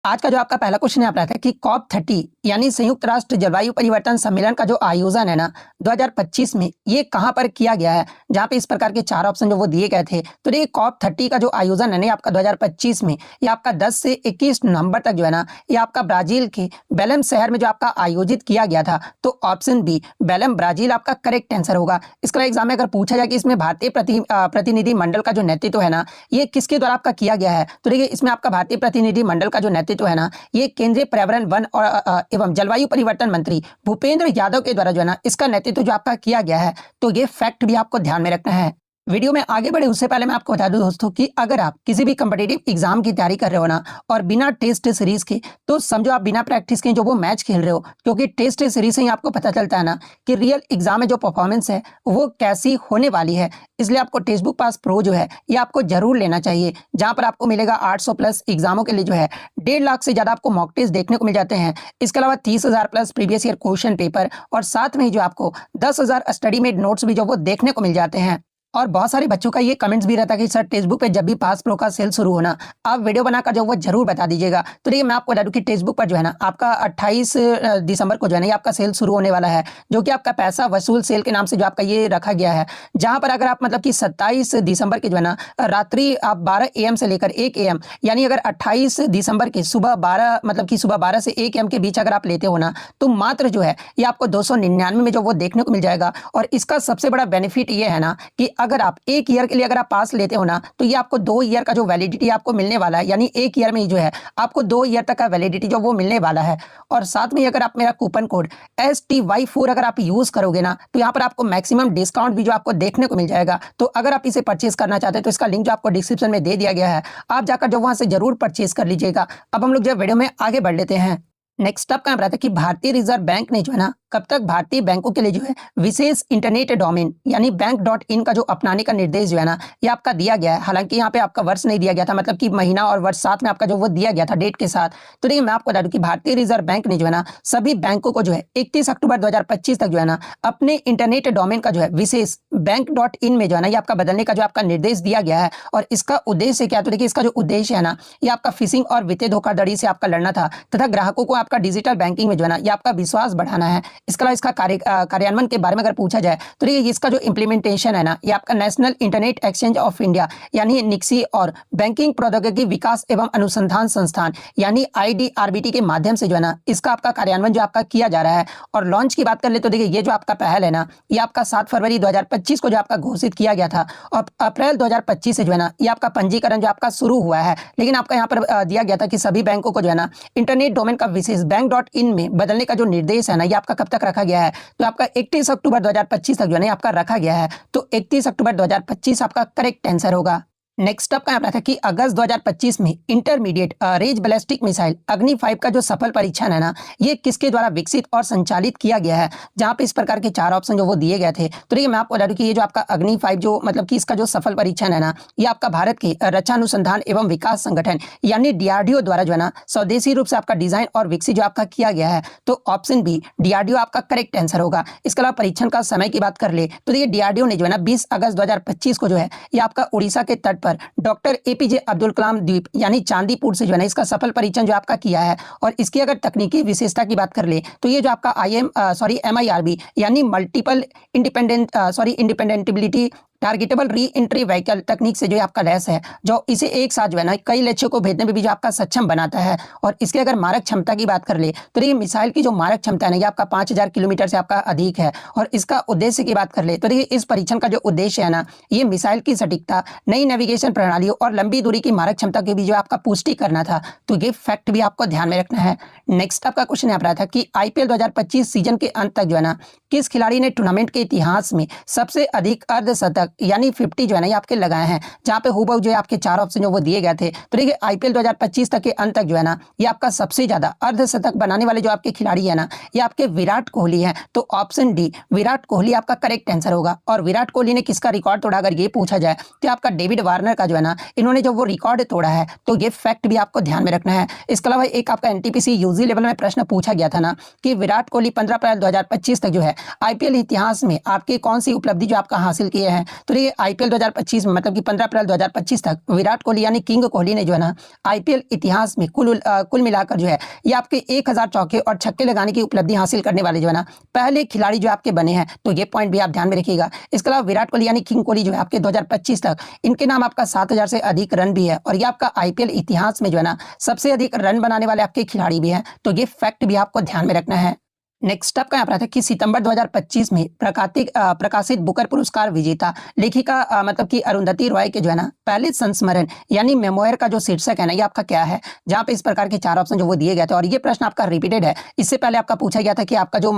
आज का जो आपका पहला क्वेश्चन यहाँ पर आता है कि COP30 यानी संयुक्त राष्ट्र जलवायु परिवर्तन सम्मेलन का जो आयोजन है ना 2025 में ये कहाँ पर किया गया है। जहाँ पे इस प्रकार के चार ऑप्शन जो वो दिए गए थे। तो ये COP30 का जो आयोजन है ना आपका 2025 में ये आपका 10 से 21 नवंबर तक जो है ना ये आपका ब्राजील के बेलम शहर में जो आपका आयोजित किया गया था। तो ऑप्शन बी बेलम ब्राजील आपका करेक्ट आंसर होगा। इसका एग्जाम में अगर पूछा जाए कि इसमें भारतीय प्रतिनिधि मंडल का जो नेतृत्व है ना ये किसके द्वारा आपका किया गया है। तो देखिए इसमें आपका भारतीय प्रतिनिधि मंडल का जो नेतृत्व है ना ये केंद्रीय पर्यावरण वन और एवं जलवायु परिवर्तन मंत्री भूपेंद्र यादव के द्वारा जो है ना इसका नेतृत्व जो आपका किया गया है। तो ये फैक्ट भी आपको ध्यान में रखना है। वीडियो में आगे बढ़े उससे पहले मैं आपको बता दूं दोस्तों कि अगर आप किसी भी कॉम्पिटिटिव एग्जाम की तैयारी कर रहे हो ना और बिना टेस्ट सीरीज के तो समझो आप बिना प्रैक्टिस के जो वो मैच खेल रहे हो, क्योंकि टेस्ट सीरीज से ही आपको पता चलता है ना कि रियल एग्जाम में जो परफॉर्मेंस है वो कैसी होने वाली है। इसलिए आपको टेक्स्ट बुक पास प्रो जो है ये आपको जरूर लेना चाहिए, जहां पर आपको मिलेगा 800 प्लस एग्जामों के लिए जो है 1.5 लाख से ज्यादा आपको मॉक टेस्ट देखने को मिल जाते हैं। इसके अलावा 30,000 plus previous year question paper और साथ में ही जो आपको 10,000 स्टडी मेड नोट्स भी जो वो देखने को मिल जाते हैं। और बहुत सारे बच्चों का ये कमेंट्स भी रहता है कि सर टेक्स्ट बुक पे जब भी पास प्रो का सेल शुरू होना आप वीडियो बनाकर जो वो जरूर बता दीजिएगा। तो ये मैं आपको बता दूं कि टेक्स्ट बुक पर जो है ना आपका 28 दिसंबर को जो है ना ये आपका सेल शुरू होने वाला है, जो कि आपका पैसा वसूल सेल के नाम से जो आपका ये रखा गया है। जहां पर अगर आप मतलब कि 27 दिसंबर के जो है ना रात्रि आप 12 AM से लेकर 1 AM यानी अगर 28 दिसंबर के सुबह 12 मतलब कि सुबह 12 से 1 AM के बीच अगर आप लेते हो ना तो मात्र जो है ये आपको 299 में जो वो देखने को मिल जाएगा। और इसका सबसे बड़ा बेनिफिट ये है ना कि अगर आप 1 ईयर के लिए अगर आप पास लेते हो ना तो ये आपको 2 ईयर का जो वैलिडिटी आपको मिलने वाला है, यानी 1 ईयर में ही जो है आपको 2 ईयर तक का वैलिडिटी जो वो मिलने वाला है। और साथ में अगर आप मेरा कूपन कोड STY4 अगर आप यूज करोगे ना तो यहाँ पर आपको मैक्सिमम डिस्काउंट भी जो आपको देखने को मिल जाएगा। तो अगर आप इसे परचेज करना चाहते हैं तो इसका लिंक जो आपको डिस्क्रिप्शन में दे दिया गया है, आप जाकर जो वहां से जरूर परचेज कर लीजिएगा। अब हम लोग जो वीडियो में आगे बढ़ लेते हैं। नेक्स्ट अप क्या रहता है कि भारतीय रिजर्व बैंक ने जो है ना कब तक भारतीय बैंकों के लिए जो है विशेष इंटरनेट डोमेन यानी बैंक.in का जो अपनाने का निर्देश जो है ना ये आपका दिया गया है। हालांकि यहाँ पे आपका वर्ष नहीं दिया गया था, मतलब कि महीना और वर्ष साथ में आपका जो वो दिया गया था डेट के साथ। तो देखिए मैं आपको बता दूं कि भारतीय रिजर्व बैंक ने जो है ना सभी बैंकों को जो है 31 अक्टूबर 2025 तक जो है ना अपने इंटरनेट डोमेन का जो है विशेष बैंक.in में जो है ना ये आपका बदलने का जो आपका निर्देश दिया गया है। और इसका उद्देश्य क्या, तो देखिए इसका जो उद्देश्य है ना ये आपका फिशिंग और वित्तीय धोखाधड़ी से आपका लड़ना था तथा ग्राहकों को आपका डिजिटल बैंकिंग में जो है ना ये आपका विश्वास बढ़ाना है। इसके अलावा इसका कार्यान्वयन के बारे में अगर पूछा जाए तो देखिए इसका जो इंप्लीमेंटेशन है ना ये आपका national internet exchange of India यानी निक्सी और बैंकिंग प्रौद्योगिकी विकास एवं अनुसंधान संस्थान यानी IDRBT के माध्यम से जो है ना इसका आपका कार्यान्वयन जो आपका किया जा रहा है। और लॉन्च की बात कर ले तो देखिए ये जो आपका पहल है ना ये आपका 7 फरवरी 2025 को जो आपका घोषित किया गया था और अप्रैल 2025 से जो है ना ये आपका पंजीकरण जो आपका शुरू हुआ है। लेकिन आपका यहाँ पर दिया गया था कि सभी बैंकों को जो है ना इंटरनेट डोमेन का विशेष बैंक.in में बदलने का जो निर्देश है ना ये आपका कब तक रखा गया है, तो आपका 31 अक्टूबर 2025 तक जो है आपका रखा गया है। तो 31 अक्टूबर 2025 आपका करेक्ट आंसर होगा। नेक्स्ट अप क्या था कि अगस्त 2025 में इंटरमीडिएट रेंज बैलिस्टिक मिसाइल अग्नि 5 का जो सफल परीक्षण है ना ये किसके द्वारा विकसित और संचालित किया गया है। जहां पे इस प्रकार के 4 ऑप्शन जो वो दिए गए थे। तो देखिए मैं आपको बता दूं कि ये जो आपका अग्नि 5 जो मतलब कि इसका जो सफल परीक्षण है ना ये आपका भारत के रक्षा अनुसंधान एवं विकास संगठन यानी DRDO द्वारा जो है ना स्वदेशी रूप से आपका डिजाइन और विकसित जो आपका किया गया है। तो ऑप्शन बी DRDO आपका करेक्ट आंसर होगा। इसके अलावा परीक्षण का समय की बात कर ले तो देखिए DRDO ने जो है ना 20 अगस्त 2025 को जो है ये आपका उड़ीसा के तट पर डॉक्टर APJ अब्दुल कलाम द्वीप यानी चांदीपुर से जो है ना इसका सफल परीक्षण जो आपका किया है। और इसकी अगर तकनीकी विशेषता की बात कर ले तो ये जो आपका MIRB यानी multiple independently targetable reentry vehicle तकनीक से जो आपका लैस है, जो इसे एक साथ जो है ना कई लक्ष्यों को भेजने में भी जो आपका सक्षम बनाता है। और इसके अगर मारक क्षमता की बात कर ले तो ये मिसाइल की जो मारक क्षमता है ना ये आपका 5000 किलोमीटर से आपका अधिक है। और इसका उद्देश्य की बात कर ले तो देखिए इस परीक्षण का जो उद्देश्य है ना ये मिसाइल की सटीकता, नई नेविगेशन प्रणालियों और लंबी दूरी की मारक क्षमता की भी जो आपका पुष्टि करना था। तो ये फैक्ट भी आपको ध्यान में रखना है। नेक्स्ट आपका क्वेश्चन यहाँ पर था कि IPL 2025 सीजन के अंत तक जो है ना किस खिलाड़ी ने टूर्नामेंट के इतिहास में सबसे अधिक अर्धशतक यानी 50 जो है ना ये आपके लगाए हैं। जहां पे हुबहू जो है आपके 4 ऑप्शन जो वो दिए गए थे। तो देखिए IPL 2025 तक के अंत तक जो है ना ये आपका सबसे ज्यादा अर्धशतक बनाने वाले जो आपके खिलाड़ी है ना ये आपके विराट कोहली हैं। तो ऑप्शन डी विराट कोहली आपका करेक्ट आंसर होगा। और विराट कोहली ने किसका रिकॉर्ड तोड़ा अगर ये पूछा जाए तो आपका डेविड वार्नर का जो है ना इन्होंने जो वो रिकॉर्ड तोड़ा है। तो ये फैक्ट भी आपको ध्यान में रखना है। इसके अलावा एक आपका NTPC UG लेवल में प्रश्न पूछा गया था ना कि विराट कोहली 15 अप्रैल 2025 तक जो है IPL इतिहास में आपकी कौन सी उपलब्धि जो आपका हासिल किए हैं। तो ये आईपीएल 2025 में मतलब कि 15 अप्रैल 2025 तक विराट कोहली यानी किंग कोहली ने जो है ना आईपीएल इतिहास में कुल मिलाकर जो है ये आपके 1000 चौके और छक्के लगाने की उपलब्धि हासिल करने वाले जो है ना पहले खिलाड़ी जो आपके बने हैं। तो ये पॉइंट भी आप ध्यान में रखिएगा। इसके अलावा विराट कोहली यानी किंग कोहली जो है आपके 2025 तक इनके नाम आपका 7000 से अधिक रन भी है और ये आपका आईपीएल इतिहास में जो है ना सबसे अधिक रन बनाने वाले आपके खिलाड़ी भी हैं। तो ये फैक्ट भी आपको ध्यान में रखना है। नेक्स्ट आपका यहाँ पर आता है कि सितंबर 2025 में प्रकाशित बुकर पुरस्कार विजेता लेखिका मतलब कि अरुंधति रॉय के जो है ना पहले संस्मरण यानी मेमोयर का जो शीर्षक है ना ये आपका क्या है, जहाँ पे इस प्रकार के 4 ऑप्शन जो वो दिए गए थे और ये प्रश्न आपका रिपीटेड है। इससे पहले आपका पूछा गया था कि आपका जो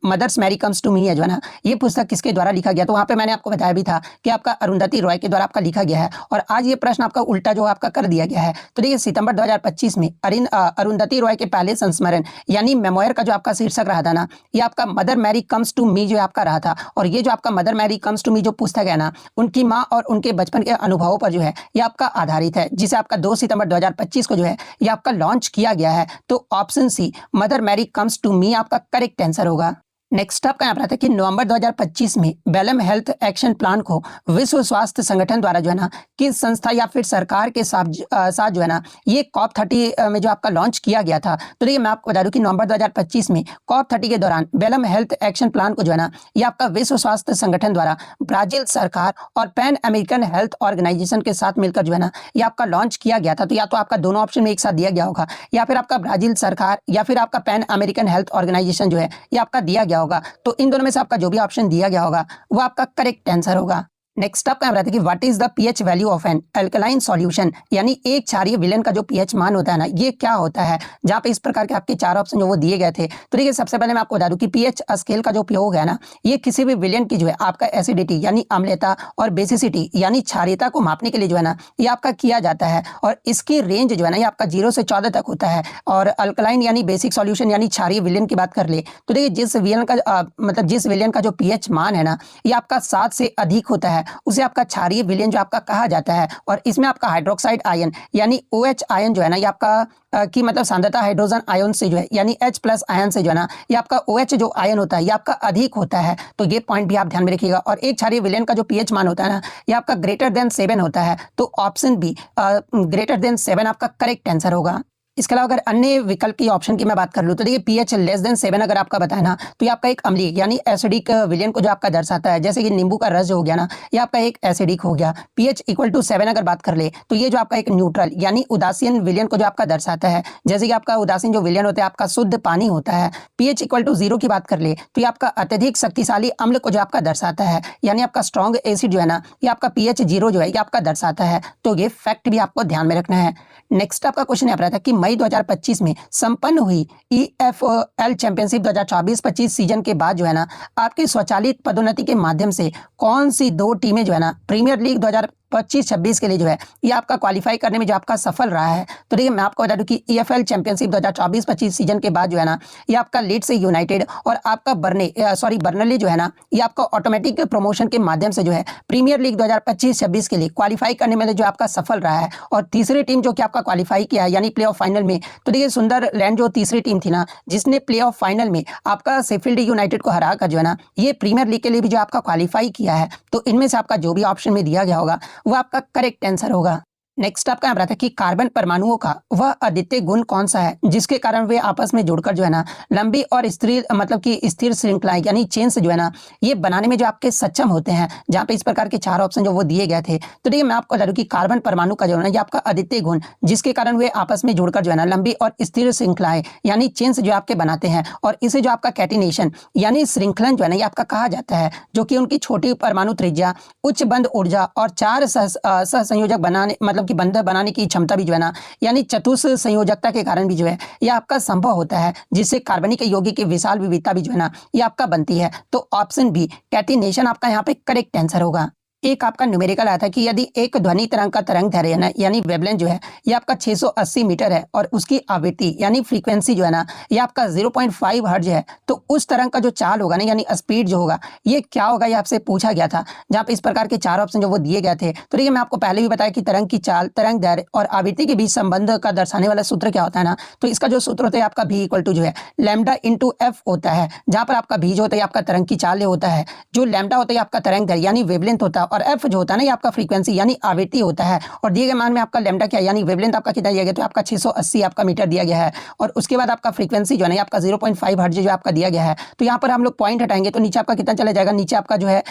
mothers Mary comes to me है जो है ना ये पुस्तक किसके द्वारा लिखा गया, तो वहाँ पे मैंने आपको बताया भी था कि आपका अरुंधति रॉय के द्वारा आपका लिखा गया है। और आज ये प्रश्न आपका उल्टा जो आपका कर दिया गया है। तो देखिए सितंबर 2025 में अरुंधति रॉय के पहले संस्मरण यानी मेमोयर का जो आपका शीर्षक रहा था ना ये आपका mother Mary comes to me जो आपका रहा था। और ये जो आपका mother Mary comes to me जो पुस्तक है ना उनकी माँ और उनके बचपन के अनुभवों पर जो है ये आपका आधारित है, जिसे आपका 2 सितंबर 2025 को जो है ये आपका लॉन्च किया गया है। तो option C mother Mary comes to me आपका करेक्ट आंसर होगा। नेक्स्ट आपका यहाँ पर आता है कि नवंबर 2025 में बेलम हेल्थ एक्शन प्लान को विश्व स्वास्थ्य संगठन द्वारा जो है ना किस संस्था या फिर सरकार के साथ जो है ना ये COP30 में जो आपका लॉन्च किया गया था। तो देखिए मैं आपको बता दूं कि नवंबर 2025 में COP30 के दौरान बेलम हेल्थ एक्शन प्लान को जो है ना ये आपका विश्व स्वास्थ्य संगठन द्वारा ब्राजील सरकार और पैन अमेरिकन हेल्थ ऑर्गेनाइजेशन के साथ मिलकर जो है ना ये आपका लॉन्च किया गया था। तो या तो आपका दोनों ऑप्शन में एक साथ दिया गया होगा या फिर आपका ब्राजील सरकार या फिर आपका पैन अमेरिकन हेल्थ ऑर्गेनाइजेशन जो है ये आपका दिया गया होगा। तो इन दोनों में से आपका जो भी ऑप्शन दिया गया होगा वो आपका करेक्ट आंसर होगा। नेक्स्ट आपका यहाँ रहता है कि what is the pH value of an alkaline solution यानी एक क्षारीय विलेन का जो पीएच मान होता है ना ये क्या होता है, जहाँ पे इस प्रकार के आपके 4 ऑप्शन जो वो दिए गए थे। तो देखिए सबसे पहले मैं आपको बता दूं कि पीएच स्केल का जो उपयोग है ना ये किसी भी विलेन की जो है आपका एसिडिटी यानी अम्लता और बेसिसिटी यानी क्षारीयता को मापने के लिए जो है ना ये आपका किया जाता है और इसकी रेंज जो है ना ये आपका 0 से 14 तक होता है। और अल्कलाइन यानी बेसिक सॉल्यूशन यानी क्षारीय विलेन की बात कर ले तो देखिए जिस विलेन का जो पीएच मान है ना ये आपका 7 से अधिक होता है उसे आपका क्षारीय विलेन जो आपका कहा जाता है। और इसमें आपका हाइड्रोक्साइड आयन यानी OH आयन जो है ना ये आपका की मतलब सांद्रता हाइड्रोजन आयन से जो है यानी H+ आयन से जो है ना ये आपका OH जो आयन होता है ये आपका अधिक होता है। तो ये पॉइंट भी आप ध्यान में रखिएगा। और एक क्षारीय विलेन का जो पीएच मान होता है ना ये आपका ग्रेटर देन 7 होता है। तो ऑप्शन बी ग्रेटर देन 7 आपका करेक्ट आंसर होगा। इसके अलावा अगर अन्य विकल्प की ऑप्शन की मैं बात कर लूँ तो देखिए पीएच लेस देन 7 अगर आपका बताए ना तो ये आपका एक अम्लीय यानी एसिडिक विलेन को जो आपका दर्शाता है, जैसे कि नींबू का रस जो हो गया ना ये आपका एक एसिडिक हो गया। पीएच इक्वल टू 7 अगर बात कर ले तो ये जो आपका एक न्यूट्रल यानी उदासीन विलेन को जो आपका दर्शाता है, जैसे कि आपका उदासीन जो विलेन होता है आपका शुद्ध पानी होता है। पीएच इक्वल टू 0 की बात कर ले तो ये आपका अत्यधिक शक्तिशाली अम्ल को जो आपका दर्शाता है, यानी आपका स्ट्रॉन्ग एसिड जो है ना ये आपका पीएच 0 जो है ये आपका दर्शाता है। तो ये फैक्ट भी आपको ध्यान में रखना है। नेक्स्ट आपका क्वेश्चन यहाँ पर आता है कि मई 2025 में संपन्न हुई EFL चैंपियनशिप 2024-25 सीजन के बाद जो है ना आपकी स्वचालित पदोन्नति के माध्यम से कौन सी 2 टीमें जो है ना प्रीमियर लीग 2025-26 के लिए जो है ये आपका क्वालिफाई करने में जो आपका सफल रहा है। तो देखिए मैं आपको बता दूं कि EFL चैंपियनशिप 2024-25 सीजन के बाद जो है ना ये आपका लीड्स यूनाइटेड और आपका बर्नली जो है ना ये आपका ऑटोमेटिक प्रमोशन के माध्यम से जो है प्रीमियर लीग 2025-26 के लिए क्वालिफाई करने में जो आपका सफल रहा है। और तीसरी टीम जो कि आपका क्वालिफाई किया है यानी प्ले ऑफ फाइनल में, तो देखिए सुंदरलैंड जो तीसरी टीम थी ना जिसने प्ले ऑफ फाइनल में आपका शेफील्ड यूनाइटेड को हरा कर जो है ना ये प्रीमियर लीग के लिए भी जो आपका क्वालिफाई किया है। तो इनमें से आपका जो भी ऑप्शन में दिया गया होगा वो आपका करेक्ट आंसर होगा। नेक्स्ट आपका यहाँ आता है कि कार्बन परमाणुओं का वह अद्वितीय गुण कौन सा है जिसके कारण वे आपस में जुड़कर जो है ना लंबी और स्थिर श्रृंखलाएं यानी चेन्स जो है ना ये बनाने में जो आपके सक्षम होते हैं, जहाँ पे इस प्रकार के 4 ऑप्शन जो वो दिए गए थे। तो देखिए मैं आपको बता दूं कि कार्बन परमाणु का जो है ना ये आपका अद्वितीय गुण जिसके कारण वे आपस में जुड़कर जो है ना लंबी और स्थिर श्रृंखलाएं यानी चेन्स जो आपके बनाते हैं। और इसे जो आपका कैटिनेशन यानी श्रृंखलन जो है ना ये आपका कहा जाता है, जो कि उनकी छोटी परमाणु त्रिज्या, उच्च बंध ऊर्जा और 4 सहसंयोजक बनाने कि बंधन बनाने की क्षमता भी जो है ना यानी चतुष संयोजकता के कारण भी जो है यह आपका संभव होता है, जिससे कार्बनिक यौगिक की विशाल विविधता भी जो है ना ये आपका बनती है। तो ऑप्शन बी कैटिनेशन आपका यहाँ पे करेक्ट आंसर होगा। एक आपका न्यूमेरिकल आया था कि यदि एक ध्वनि तरंग का तरंग दैर्घ्य ना यानी वेवलेंथ जो है ये आपका 680 मीटर है और उसकी आवृत्ति यानी फ्रीक्वेंसी जो है ना ये आपका 0.5 हर्ट्ज है, तो उस तरंग का जो चाल होगा ना यानी स्पीड जो होगा ये क्या होगा, ये आपसे पूछा गया था, जहाँ पे इस प्रकार के 4 ऑप्शन जो वो दिए गए थे। तो देखिए मैं आपको पहले भी बताया कि तरंग की चाल, तरंग दैर्घ्य और आवृत्ति के बीच संबंध का दर्शाने वाला सूत्र क्या होता है ना, तो इसका जो सूत्र होता है आपका V इक्वल टू जो है लैम्डा इंटू एफ होता है, जहाँ पर आपका V जो होता है आपका तरंग की चाल होता है, जो लैम्डा होता है आपका तरंग दैर्घ्य यानी वेवलेंथ होता है और एफ जो होता है ना ये आपका फ्रीक्वेंसी यानी आवृत्ति होता है, और दिए गए मान में आपका लैम्डा क्या यानी वेवलेंथ आपका कितना दिया गया, तो आपका 680 आपका मीटर दिया गया है। और उसके बाद आपका फ्रीक्वेंसी जो है ना आपका 0.5 हर्ट्ज जो आपका दिया गया है। तो यहाँ पर हम लोग पॉइंट हटाएंगे तो नीचे आपका कितना चला जाएगा, नीचे आपका जो है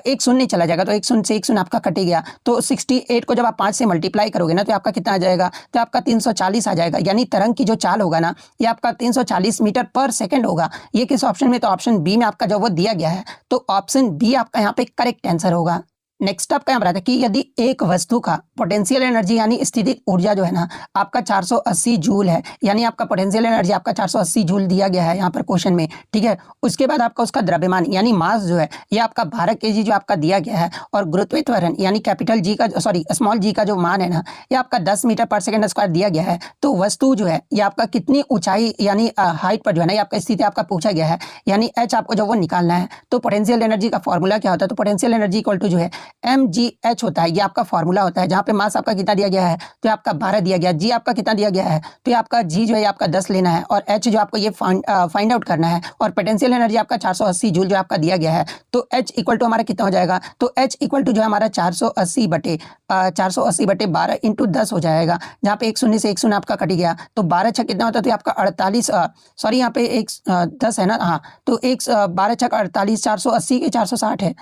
एक शून्य चला जाएगा, तो एक शून्य से एक शून्य आपका कटे गया, तो 68 को जब आप 5 से मल्टीप्लाई करोगे ना तो आपका कितना आ जाएगा, तो आपका 340 आ जाएगा। यानी तरंग की जो चाल होगा ना ये आपका 340 मीटर पर सेकंड होगा। ये किस ऑप्शन में, तो ऑप्शन बी में आपका जो वो दिया गया है, तो ऑप्शन बी आपका यहाँ पे करेक्ट आंसर होगा। नेक्स्ट आपका यहाँ बताया कि यदि एक वस्तु का पोटेंशियल एनर्जी यानी स्थितिज ऊर्जा जो है ना आपका 480 जूल है, यानी आपका पोटेंशियल एनर्जी आपका 480 जूल दिया गया है यहाँ पर क्वेश्चन में, ठीक है। उसके बाद आपका उसका द्रव्यमान यानी मास जो है ये आपका 12 kg जो आपका दिया गया है, और गुरुत्व त्वरण यानी कैपिटल जी का स्मॉल जी का जो मान है ना ये आपका 10 मीटर पर सेकंड स्क्वायर दिया गया है। तो वस्तु जो है ये आपका कितनी ऊंचाई यानी हाइट पर जो है ना ये आपका स्थिति आपका पूछा गया है, यानी एच आपको जो वो निकालना है। तो पोटेंशियल एनर्जी का फॉर्मूला क्या होता है, तो पोटेंशियल एनर्जी इक्वल टू जो है mgh होता है, ये आपका फॉर्मूला होता है। जहाँ पे मास आपका कितना दिया गया है, तो आपका 12 दिया गया, जी आपका कितना दिया गया है, तो आपका जी जो है आपका 10 लेना है, और एच जो आपको ये फाइंड आउट करना है, और पोटेंशियल एनर्जी आपका 480 जूल जो आपका दिया गया है। तो एच इक्वल टू हमारा कितना हो जाएगा, तो एच इक्वल टू जो है हमारा 480 बटे 12 इंटू 10 हो जाएगा। जहाँ पे एक शून्य से एक शून्य आपका कट गया, तो 12 छः कितना होता है, तो आपका 48 सॉरी यहाँ पे एक 10 है ना, हाँ, तो एक 12 छः 48, 480 के 460 है,